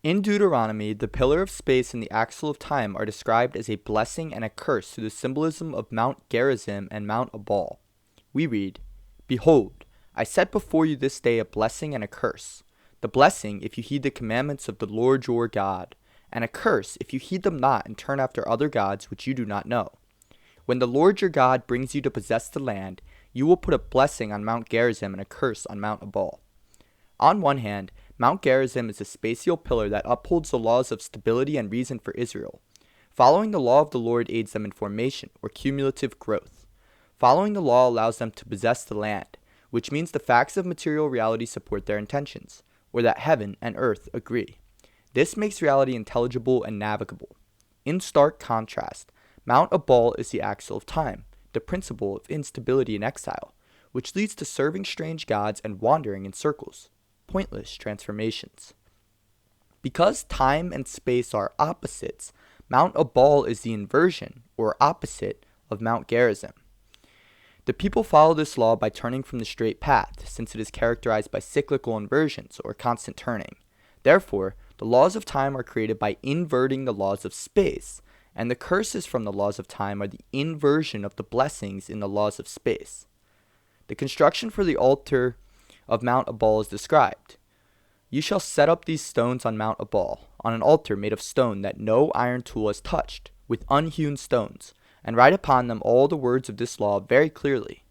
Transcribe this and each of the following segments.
In Deuteronomy, the pillar of space and the axle of time are described as a blessing and a curse through the symbolism of Mount Gerizim and Mount Ebal. We read, "Behold, I set before you this day a blessing and a curse. The blessing, if you heed the commandments of the Lord your God, and a curse, if you heed them not and turn after other gods which you do not know. When the Lord your God brings you to possess the land, you will put a blessing on Mount Gerizim and a curse on Mount Ebal." On one hand, Mount Gerizim is a spatial pillar that upholds the laws of stability and reason for Israel. Following the law of the Lord aids them in formation, or cumulative growth. Following the law allows them to possess the land, which means the facts of material reality support their intentions, or that heaven and earth agree. This makes reality intelligible and navigable. In stark contrast, Mount Ebal is the axle of time, the principle of instability and exile, which leads to serving strange gods and wandering in circles. Pointless transformations. Because time and space are opposites, Mount Ebal is the inversion, or opposite, of Mount Gerizim. The people follow this law by turning from the straight path, since it is characterized by cyclical inversions, or constant turning. Therefore, the laws of time are created by inverting the laws of space, and the curses from the laws of time are the inversion of the blessings in the laws of space. The construction for the altar of Mount Ebal is described. "You shall set up these stones on Mount Ebal, on an altar made of stone that no iron tool has touched, with unhewn stones, and write upon them all the words of this law very clearly."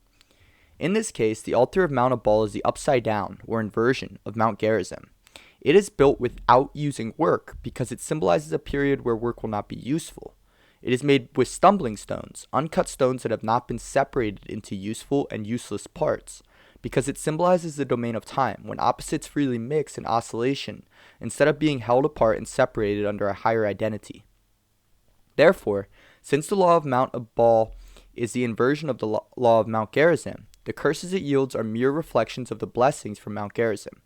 In this case, the altar of Mount Ebal is the upside down, or inversion, of Mount Gerizim. It is built without using work because it symbolizes a period where work will not be useful. It is made with stumbling stones, uncut stones that have not been separated into useful and useless parts, because it symbolizes the domain of time, when opposites freely mix in oscillation, instead of being held apart and separated under a higher identity. Therefore, since the law of Mount Ebal is the inversion of the law of Mount Gerizim, the curses it yields are mere reflections of the blessings from Mount Gerizim.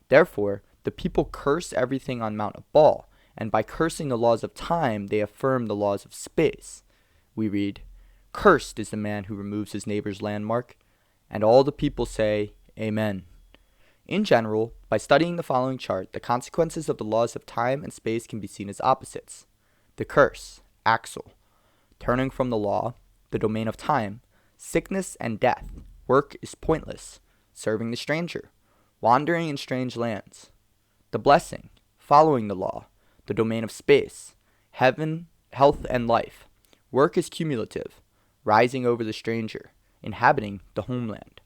Therefore, the people curse everything on Mount Ebal, and by cursing the laws of time, they affirm the laws of space. We read, "Cursed is the man who removes his neighbor's landmark." And all the people say, Amen. In general, by studying the following chart, the consequences of the laws of time and space can be seen as opposites. The curse, axle, turning from the law, the domain of time, sickness and death, work is pointless, serving the stranger, wandering in strange lands. The blessing, following the law, the domain of space, heaven, health and life, work is cumulative, rising over the stranger, inhabiting the homeland.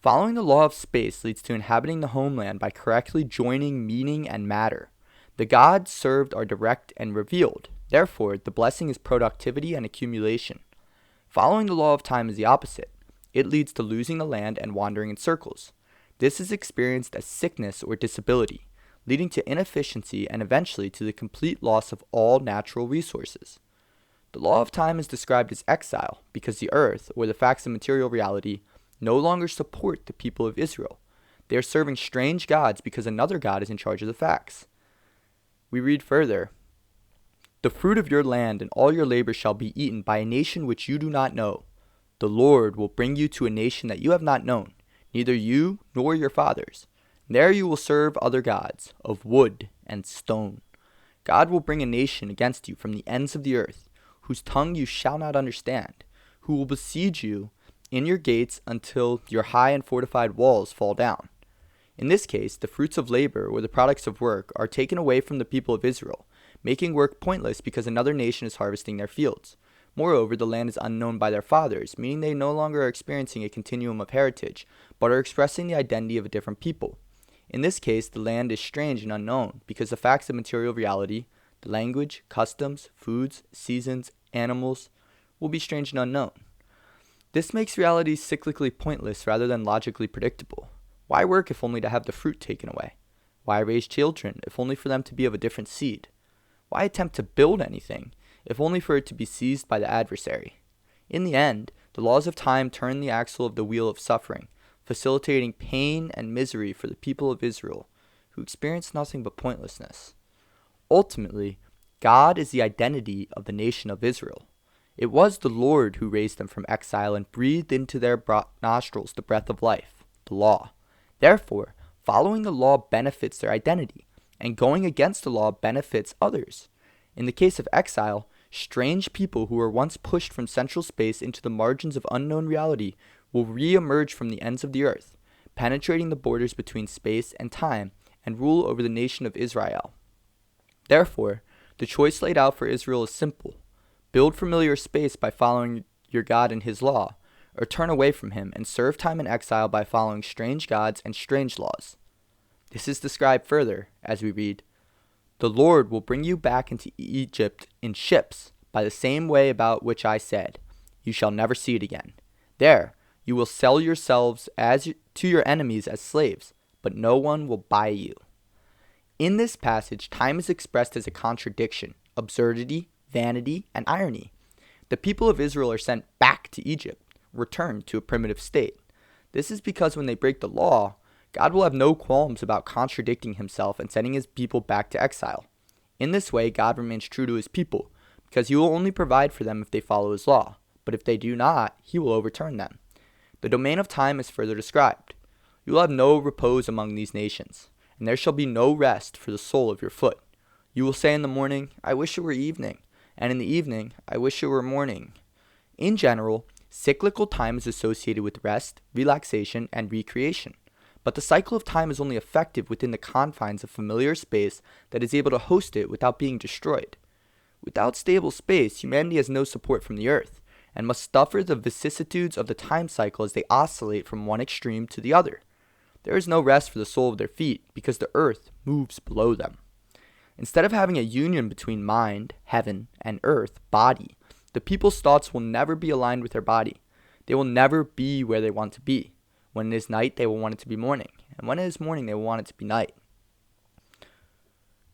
Following the law of space leads to inhabiting the homeland by correctly joining meaning and matter. The gods served are direct and revealed. Therefore, the blessing is productivity and accumulation. Following the law of time is the opposite. It leads to losing the land and wandering in circles. This is experienced as sickness or disability, leading to inefficiency and eventually to the complete loss of all natural resources. The law of time is described as exile because the earth, or the facts of material reality, no longer support the people of Israel. They are serving strange gods because another god is in charge of the facts. We read further, "The fruit of your land and all your labor shall be eaten by a nation which you do not know. The Lord will bring you to a nation that you have not known, neither you nor your fathers. There you will serve other gods, of wood and stone. God will bring a nation against you from the ends of the earth, whose tongue you shall not understand, who will besiege you in your gates until your high and fortified walls fall down." In this case, the fruits of labor, or the products of work, are taken away from the people of Israel, making work pointless because another nation is harvesting their fields. Moreover, the land is unknown by their fathers, meaning they no longer are experiencing a continuum of heritage, but are expressing the identity of a different people. In this case, the land is strange and unknown because the facts of material reality, the language, customs, foods, seasons, animals, will be strange and unknown. This makes reality cyclically pointless rather than logically predictable. Why work if only to have the fruit taken away? Why raise children if only for them to be of a different seed? Why attempt to build anything if only for it to be seized by the adversary? In the end, the laws of time turn the axle of the wheel of suffering, facilitating pain and misery for the people of Israel, who experience nothing but pointlessness. Ultimately, God is the identity of the nation of Israel. It was the Lord who raised them from exile and breathed into their nostrils the breath of life, the law. Therefore, following the law benefits their identity, and going against the law benefits others. In the case of exile, strange people who were once pushed from central space into the margins of unknown reality will re-emerge from the ends of the earth, penetrating the borders between space and time, and rule over the nation of Israel. Therefore, the choice laid out for Israel is simple. Build familiar space by following your God and his law, or turn away from him and serve time in exile by following strange gods and strange laws. This is described further as we read, "The Lord will bring you back into Egypt in ships by the same way about which I said, you shall never see it again. There you will sell yourselves to your enemies as slaves, but no one will buy you." In this passage, time is expressed as a contradiction, absurdity, vanity, and irony. The people of Israel are sent back to Egypt, returned to a primitive state. This is because when they break the law, God will have no qualms about contradicting himself and sending his people back to exile. In this way, God remains true to his people, because he will only provide for them if they follow his law, but if they do not, he will overturn them. The domain of time is further described. You will have no repose among these nations, and there shall be no rest for the sole of your foot. You will say in the morning, I wish it were evening, and in the evening, I wish it were morning. In general, cyclical time is associated with rest, relaxation, and recreation. But the cycle of time is only effective within the confines of familiar space that is able to host it without being destroyed. Without stable space, humanity has no support from the earth, and must suffer the vicissitudes of the time cycle as they oscillate from one extreme to the other. There is no rest for the sole of their feet, because the earth moves below them. Instead of having a union between mind, heaven, and earth, body, the people's thoughts will never be aligned with their body. They will never be where they want to be. When it is night, they will want it to be morning, and when it is morning, they will want it to be night.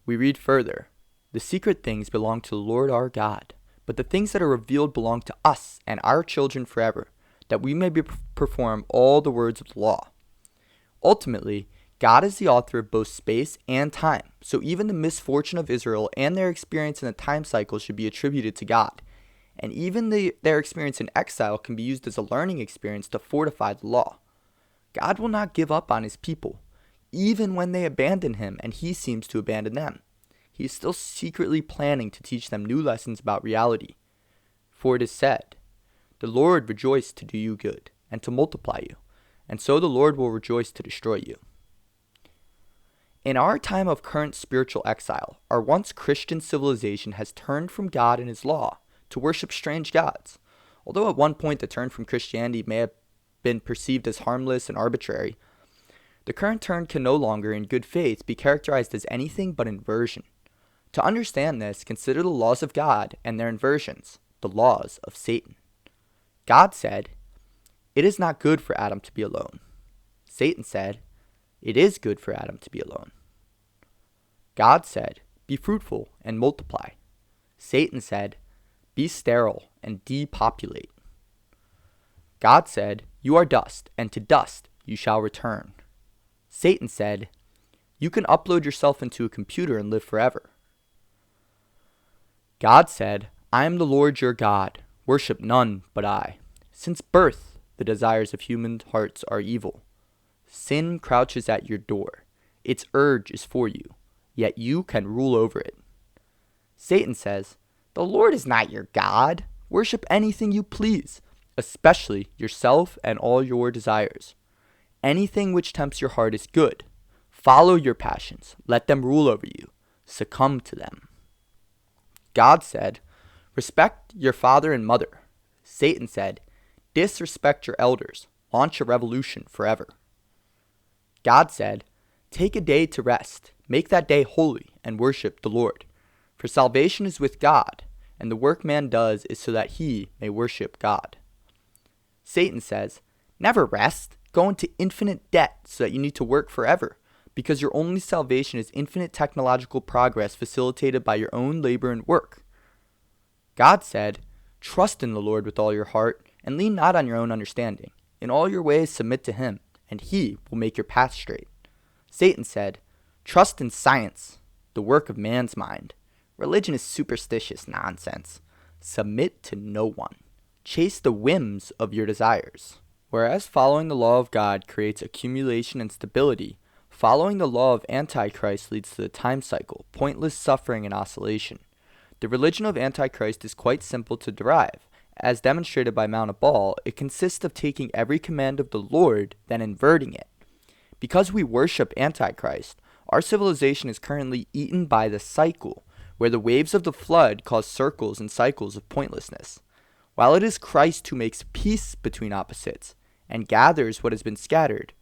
We read further, "The secret things belong to the Lord our God, but the things that are revealed belong to us and our children forever, that we may perform all the words of the law." Ultimately, God is the author of both space and time, so even the misfortune of Israel and their experience in the time cycle should be attributed to God. And even their experience in exile can be used as a learning experience to fortify the law. God will not give up on his people, even when they abandon him and he seems to abandon them. He is still secretly planning to teach them new lessons about reality. For it is said, "The Lord rejoiced to do you good and to multiply you, and so the Lord will rejoice to destroy you." In our time of current spiritual exile, our once Christian civilization has turned from God and his law to worship strange gods. Although at one point the turn from Christianity may have been perceived as harmless and arbitrary, the current turn can no longer, in good faith, be characterized as anything but inversion. To understand this, consider the laws of God and their inversions, the laws of Satan. God said, "It is not good for Adam to be alone." Satan said, "It is good for Adam to be alone." God said, "Be fruitful and multiply." Satan said, "Be sterile and depopulate." God said, "You are dust, and to dust you shall return." Satan said, "You can upload yourself into a computer and live forever." God said, "I am the Lord your God. Worship none but I. Since birth, the desires of human hearts are evil. Sin crouches at your door. Its urge is for you, yet you can rule over it." Satan says, "The Lord is not your God. Worship anything you please, especially yourself and all your desires. Anything which tempts your heart is good. Follow your passions. Let them rule over you. Succumb to them." God said, "Respect your father and mother." Satan said, "Disrespect your elders. Launch a revolution forever." God said, "Take a day to rest. Make that day holy and worship the Lord. For salvation is with God, and the work man does is so that he may worship God." Satan says, "Never rest. Go into infinite debt so that you need to work forever, because your only salvation is infinite technological progress facilitated by your own labor and work." God said, "Trust in the Lord with all your heart, and lean not on your own understanding. In all your ways submit to him, and he will make your path straight." Satan said, "Trust in science, the work of man's mind. Religion is superstitious nonsense. Submit to no one. Chase the whims of your desires." Whereas following the law of God creates accumulation and stability, Following the law of Antichrist leads to the time cycle, pointless suffering and oscillation. The religion of Antichrist is quite simple to derive. As demonstrated by Mount Ebal, it consists of taking every command of the Lord, then inverting it. Because we worship Antichrist, our civilization is currently eaten by the cycle, where the waves of the flood cause circles and cycles of pointlessness. While it is Christ who makes peace between opposites and gathers what has been scattered,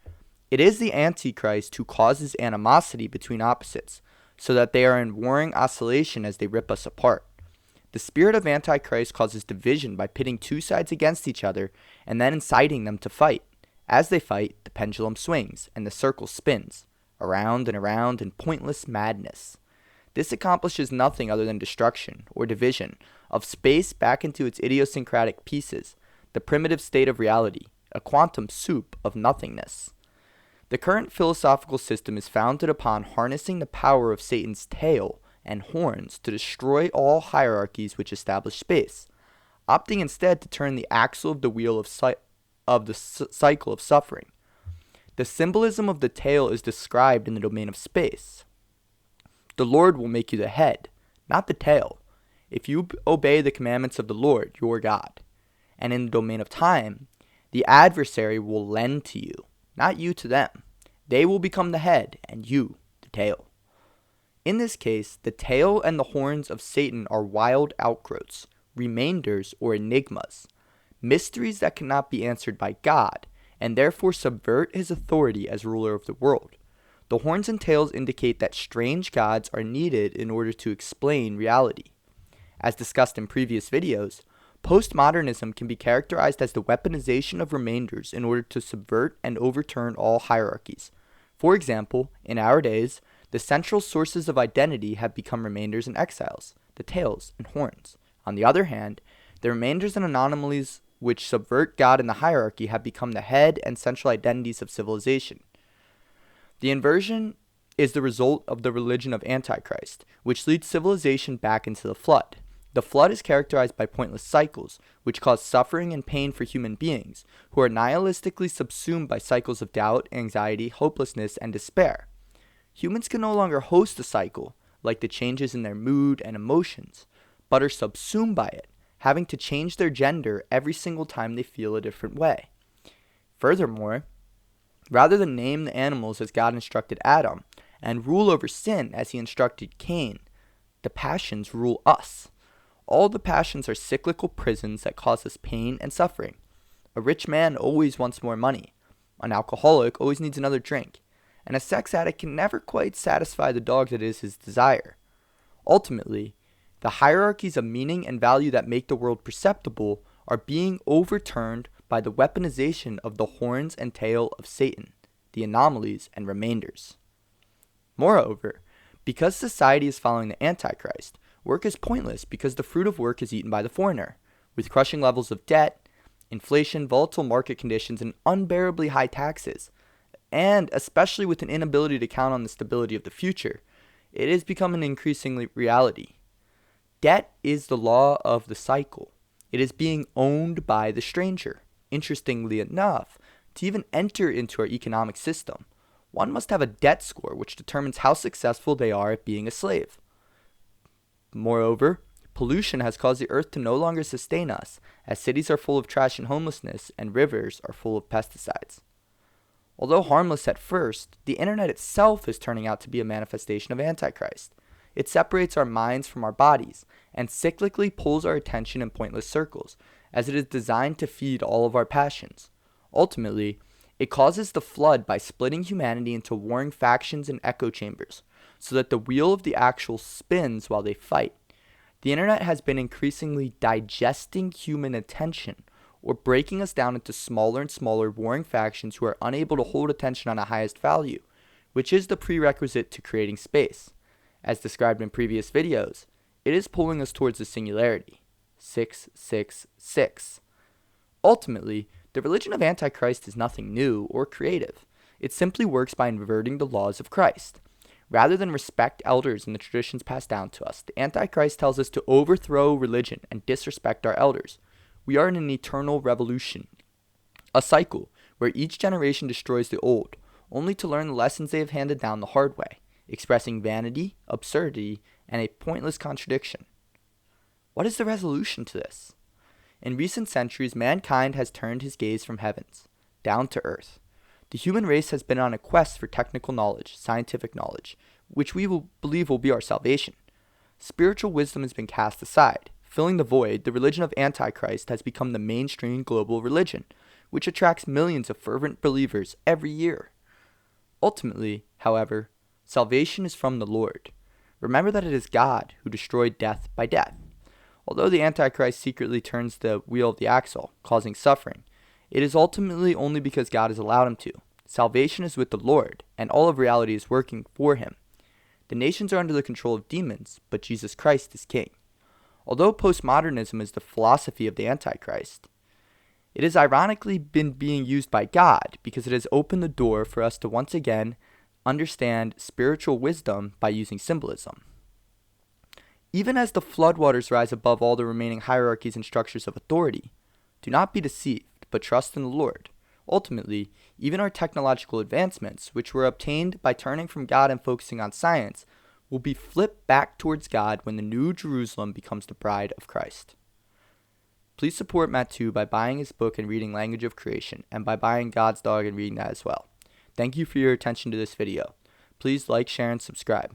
it is the Antichrist who causes animosity between opposites, so that they are in warring oscillation as they rip us apart. The spirit of Antichrist causes division by pitting two sides against each other and then inciting them to fight. As they fight, the pendulum swings and the circle spins, around and around in pointless madness. This accomplishes nothing other than destruction, or division, of space back into its idiosyncratic pieces, the primitive state of reality, a quantum soup of nothingness. The current philosophical system is founded upon harnessing the power of Satan's tail and horns to destroy all hierarchies which establish space, opting instead to turn the axle of the wheel of the cycle of suffering. The symbolism of the tail is described in the domain of space. The Lord will make you the head, not the tail, if you obey the commandments of the Lord, your God. And in the domain of time, the adversary will lend to you, not you to them. They will become the head, and you the tail. In this case, the tail and the horns of Satan are wild outgrowths, remainders or enigmas, mysteries that cannot be answered by God, and therefore subvert his authority as ruler of the world. The horns and tails indicate that strange gods are needed in order to explain reality. As discussed in previous videos, postmodernism can be characterized as the weaponization of remainders in order to subvert and overturn all hierarchies. For example, in our days, the central sources of identity have become remainders and exiles, the tails and horns. On the other hand, the remainders and anomalies which subvert God in the hierarchy have become the head and central identities of civilization. The inversion is the result of the religion of Antichrist, which leads civilization back into the flood. The flood is characterized by pointless cycles, which cause suffering and pain for human beings, who are nihilistically subsumed by cycles of doubt, anxiety, hopelessness, and despair. Humans can no longer host the cycle, like the changes in their mood and emotions, but are subsumed by it, having to change their gender every single time they feel a different way. Furthermore, rather than name the animals as God instructed Adam, and rule over sin as he instructed Cain, the passions rule us. All the passions are cyclical prisons that cause us pain and suffering. A rich man always wants more money. An alcoholic always needs another drink. And a sex addict can never quite satisfy the dog that is his desire. Ultimately, the hierarchies of meaning and value that make the world perceptible are being overturned by the weaponization of the horns and tail of Satan, the anomalies and remainders. Moreover, because society is following the Antichrist, work is pointless because the fruit of work is eaten by the foreigner. With crushing levels of debt, inflation, volatile market conditions, and unbearably high taxes, and especially with an inability to count on the stability of the future, it has become an increasingly reality. Debt is the law of the cycle. It is being owned by the stranger. Interestingly enough, to even enter into our economic system, one must have a debt score which determines how successful they are at being a slave. Moreover, pollution has caused the earth to no longer sustain us, as cities are full of trash and homelessness, and rivers are full of pesticides. Although harmless at first, the internet itself is turning out to be a manifestation of Antichrist. It separates our minds from our bodies, and cyclically pulls our attention in pointless circles, as it is designed to feed all of our passions. Ultimately, it causes the flood by splitting humanity into warring factions and echo chambers, so that the wheel of the actual spins while they fight. The internet has been increasingly digesting human attention, or breaking us down into smaller and smaller warring factions who are unable to hold attention on the highest value, which is the prerequisite to creating space. As described in previous videos, it is pulling us towards the singularity. 666. Ultimately, the religion of Antichrist is nothing new or creative. It simply works by inverting the laws of Christ. Rather than respect elders and the traditions passed down to us, the Antichrist tells us to overthrow religion and disrespect our elders. We are in an eternal revolution, a cycle where each generation destroys the old, only to learn the lessons they have handed down the hard way, expressing vanity, absurdity, and a pointless contradiction. What is the resolution to this? In recent centuries, mankind has turned his gaze from heavens, down to earth. The human race has been on a quest for technical knowledge, scientific knowledge, which we will believe will be our salvation. Spiritual wisdom has been cast aside. Filling the void, the religion of antichrist has become the mainstream global religion, which attracts millions of fervent believers every year. Ultimately, however, salvation is from the Lord. Remember that it is God who destroyed death by death. Although the Antichrist secretly turns the wheel of the axle, causing suffering, it is ultimately only because God has allowed him to. Salvation is with the Lord, and all of reality is working for him. The nations are under the control of demons, but Jesus Christ is king. Although postmodernism is the philosophy of the Antichrist, it has ironically been being used by God because it has opened the door for us to once again understand spiritual wisdom by using symbolism. Even as the floodwaters rise above all the remaining hierarchies and structures of authority, do not be deceived, but trust in the Lord. Ultimately, even our technological advancements, which were obtained by turning from God and focusing on science, will be flipped back towards God when the New Jerusalem becomes the bride of Christ. Please support Matthieu by buying his book and reading Language of Creation, and by buying God's Dog and reading that as well. Thank you for your attention to this video. Please like, share, and subscribe.